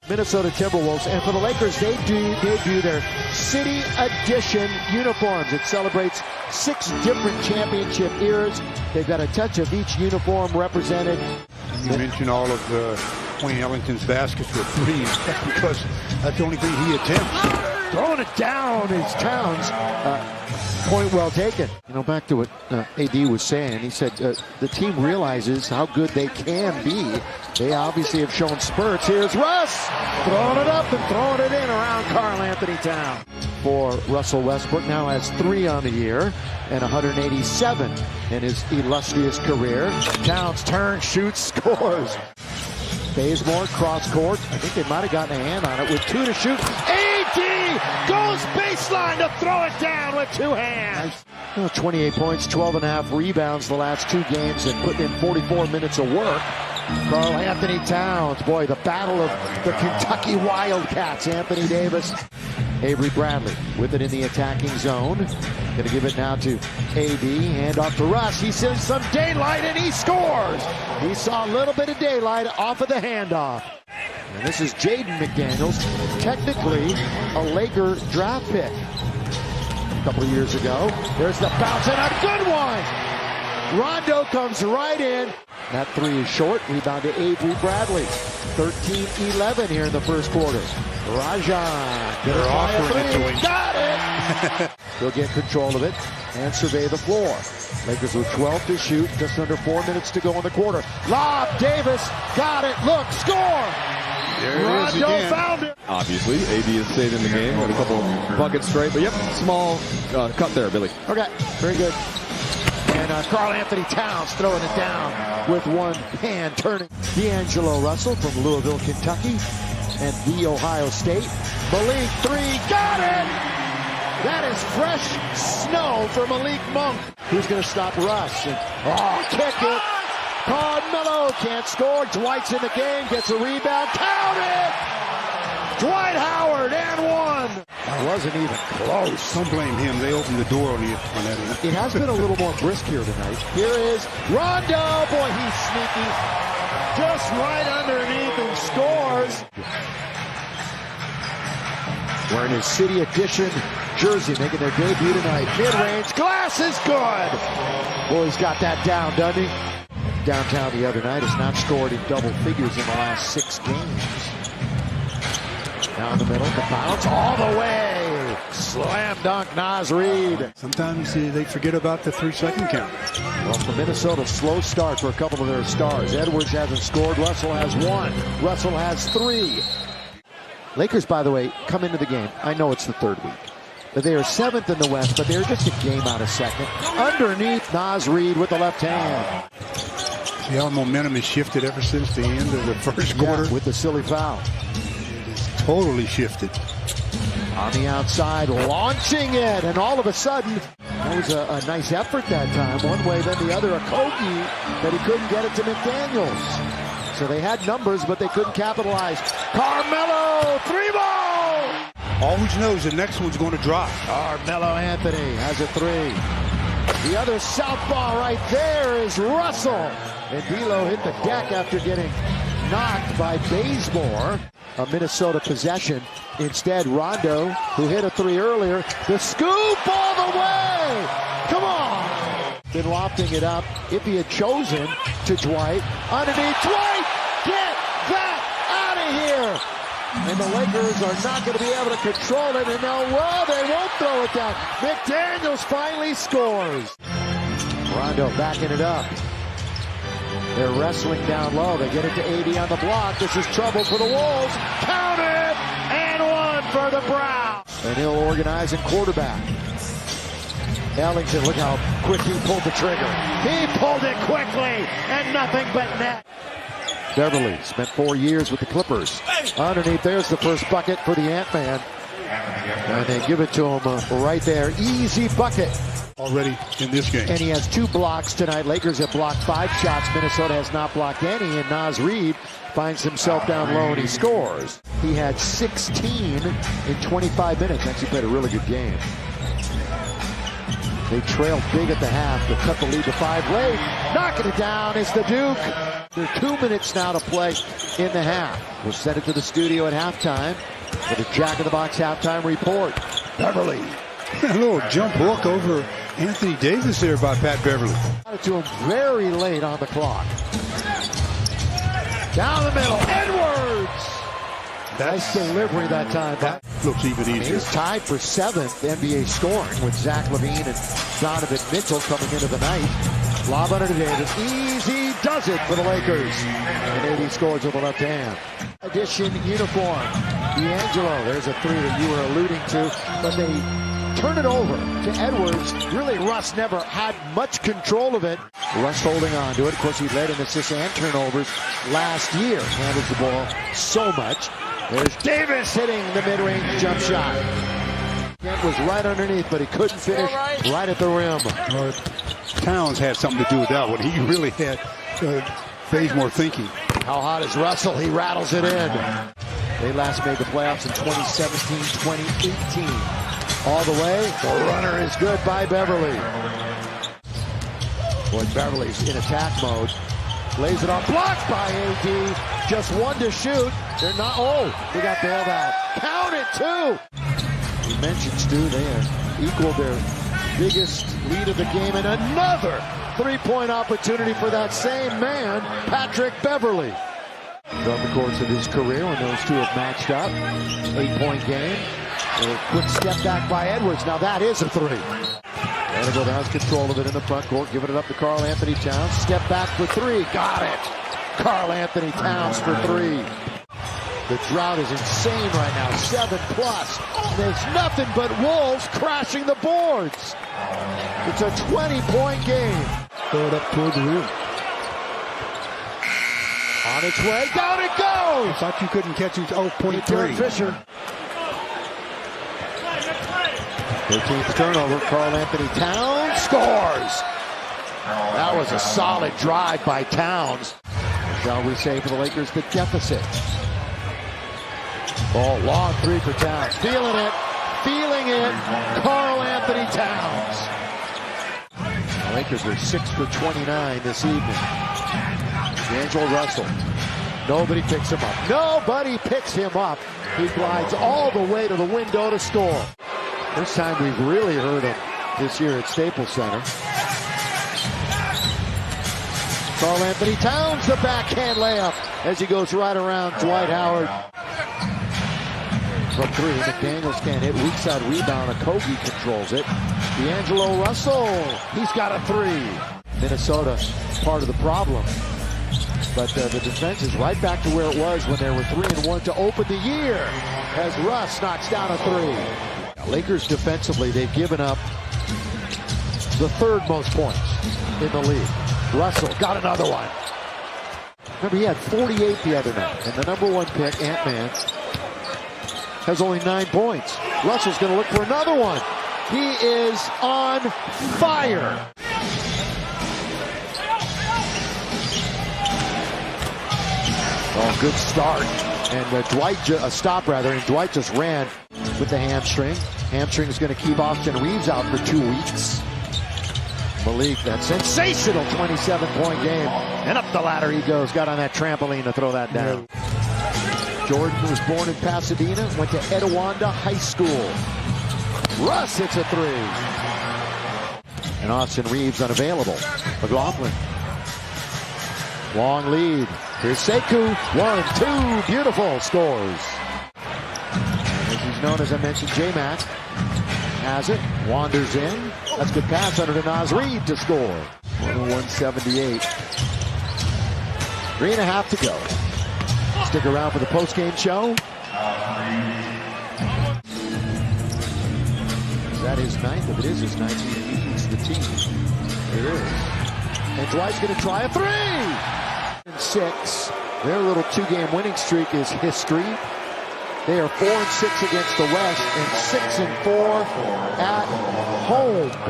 Minnesota Timberwolves, and for the Lakers, they debut their City Edition uniforms. It celebrates 6 different championship eras. They've got a touch of each uniform represented. You mentioned all of Wayne Ellington's baskets with threes. That's because that's the only thing he attempts. Throwing it down is Towns. Point well taken. You know, back to what AD was saying. He said the team realizes how good they can be. They obviously have shown spurts. Here's Russ throwing it up and throwing it in around Karl Anthony Towns. For Russell Westbrook, now has 3 on the year and 187 in his illustrious career. Towns turns, shoots, scores. Bazemore cross court. I think they might have gotten a hand on it with 2 to shoot. AD goes baseline to throw it down with 2 hands. 28 points, 12.5 rebounds the last 2 games, and put in 44 minutes of work. Karl Anthony Towns, boy, the battle of the Kentucky Wildcats. Anthony Davis, Avery Bradley with it in the attacking zone. Going to give it now to AD, hand off to Russ. He sees some daylight and he scores. He saw a little bit of daylight off of the handoff. And this is Jaden McDaniels, technically a Laker draft pick a couple of years ago. There's the bounce and a good one. Rondo comes right in. That 3 is short. Rebound to Avery Bradley. 13-11 here in the first quarter. Rajan. They're offering it to him. Got it! He'll get control of it and survey the floor. Lakers with 12 to shoot. Just under 4 minutes to go in the quarter. Lob, Davis. Got it. Look, score! Rondo found it. Obviously, AD is stayed in the game. Got a couple buckets straight. But yep, small cut there, Billy. Okay, very good. And Karl Anthony Towns throwing it down with 1 hand turning. D'Angelo Russell from Louisville, Kentucky, and The Ohio State. Malik 3, got it! That is fresh snow for Malik Monk. Who's going to stop Russ? And, kick it. Carmelo can't score. Dwight's in the game, gets a rebound. Count it! Dwight Howard and 1. That wasn't even close. Don't blame him. They opened the door on that. It has been a little more brisk here tonight. Here is Rondo. Boy, he's sneaky. Just right underneath and scores. Wearing his City Edition jersey, making their debut tonight. Mid-range, glass is good. Boy, he's got that down, doesn't he? Downtown the other night has not scored in double figures in the last 6 games. Down the middle, the bounce all the way. Slam dunk, Naz Reid. Sometimes they forget about the 3-second count. Well, for Minnesota, slow start for a couple of their stars. Edwards hasn't scored. Russell has 1. Russell has 3. Lakers, by the way, come into the game. I know it's the 3rd week. But they are 7th in the West, but they're just a game out of 2nd. Underneath, Naz Reid with the left hand. See how momentum has shifted ever since the end of the first quarter? With the silly foul. Totally shifted. On the outside, launching it, and all of a sudden, that was a nice effort that time. One way, then the other, a Kogi, but he couldn't get it to McDaniels. So they had numbers, but they couldn't capitalize. Carmelo, 3-ball! Always knows the next one's going to drop. Carmelo Anthony has a 3. The other southpaw right there is Russell. And D'Lo hit the deck after getting knocked by Bazemore. A Minnesota possession. Instead, Rondo, who hit a 3 earlier, the scoop all the way! Come on! Been lofting it up. If he had chosen to Dwight, underneath Dwight! Get that out of here! And the Lakers are not going to be able to control it, and now, well, they won't throw it down. McDaniels finally scores. Rondo backing it up. They're wrestling down low. They get it to AD on the block. This is trouble for the Wolves. Counted! And 1 for the Browns. And he'll organize and quarterback. Ellington, look how quick he pulled the trigger. He pulled it quickly, and nothing but net. Beverly spent 4 years with the Clippers. Underneath, there's the first bucket for the Ant-Man. And they give it to him right there. Easy bucket. Already in this game. And he has 2 blocks tonight. Lakers have blocked 5 shots. Minnesota has not blocked any. And Naz Reid finds himself down low and he scores. He had 16 in 25 minutes. Actually played a really good game. They trailed big at the half. They cut the lead to 5 late. Knocking it down is the Duke. There are 2 minutes now to play in the half. We'll send it to the studio at halftime for the Jack in the Box halftime report. Beverly. A little jump hook over Anthony Davis there by Pat Beverly. Got it to him very late on the clock. Down the middle, Edwards! Nice delivery that time. That looks even easier. He's tied for 7th NBA scoring with Zach LaVine and Donovan Mitchell coming into the night. Lob under to Davis. Easy does it for the Lakers. And AD scores with the left hand. Edition uniform. D'Angelo. There's a 3 that you were alluding to. But they turn it over to Edwards. Really, Russ never had much control of it. Russ holding on to it. Of course, he led in assists and turnovers last year. Handles the ball so much. There's Davis hitting the mid-range jump shot. Kent was right underneath, but he couldn't finish right at the rim. Towns had something to do with that one. He really had Bazemore thinking. How hot is Russell? He rattles it in. They last made the playoffs in 2017, 2018. All the way, the runner is good by Beverly. Boy, Beverly's in attack mode. Lays it off, blocked by AD. Just 1 to shoot. They're not, they got bailed out. Count it, 2. You mentioned, Stu, they equaled their biggest lead of the game, and another 3-point opportunity for that same man, Patrick Beverly. Throughout the course of his career, when those two have matched up, 8-point game. A quick step back by Edwards. Now that is a 3. Vanderbilt has control of it in the front court, giving it up to Karl Anthony Towns. Step back for 3. Got it. Karl Anthony Towns for 3. The drought is insane right now. 7+. There's nothing but Wolves crashing the boards. It's a 20-point game. Throw it up toward the rim. On its way. Down it goes. I thought you couldn't catch it. 0.3. Fisher. 13th turnover. Karl Anthony Towns scores. That was a solid drive by Towns. Shall we say for the Lakers the deficit? Oh, long 3 for Towns. Feeling it. Karl Anthony Towns. The Lakers are 6 for 29 this evening. D'Angelo Russell. Nobody picks him up. He glides all the way to the window to score. First time we've really heard him this year at Staples Center. Karl Anthony Towns, the backhand layup as he goes right around Dwight Howard. From 3, McDaniels can't hit. Weak side rebound. Okogie controls it. D'Angelo Russell, he's got a 3. Minnesota, part of the problem. But the defense is right back to where it was when they were 3-1 to open the year as Russ knocks down a 3. Lakers defensively, they've given up the 3rd most points in the league. Russell got another one. Remember, he had 48 the other night. And the #1 pick, Ant-Man, has only 9 points. Russell's going to look for another one. He is on fire. Oh, good start. And Dwight just ran with the hamstring. Hamstring is going to keep Austin Reeves out for 2 weeks. Malik, that sensational 27-point game. And up the ladder he goes. Got on that trampoline to throw that down. Jordan was born in Pasadena, went to Etiwanda High School. Russ hits a 3. And Austin Reeves unavailable. McLaughlin. Long lead. Here's Sekou. 1, 2. Beautiful. Scores. As he's known, as I mentioned, J-Mac has it. Wanders in. That's a good pass under to Naz Reid to score. 178. 3.5 to go. Stick around for the postgame show. Is that his 9th? If it is his 9th, he leads the team. It is. And Dwight's going to try a 3. And 6. Their little 2-game winning streak is history. They are 4-6 against the West and 6-4 at home.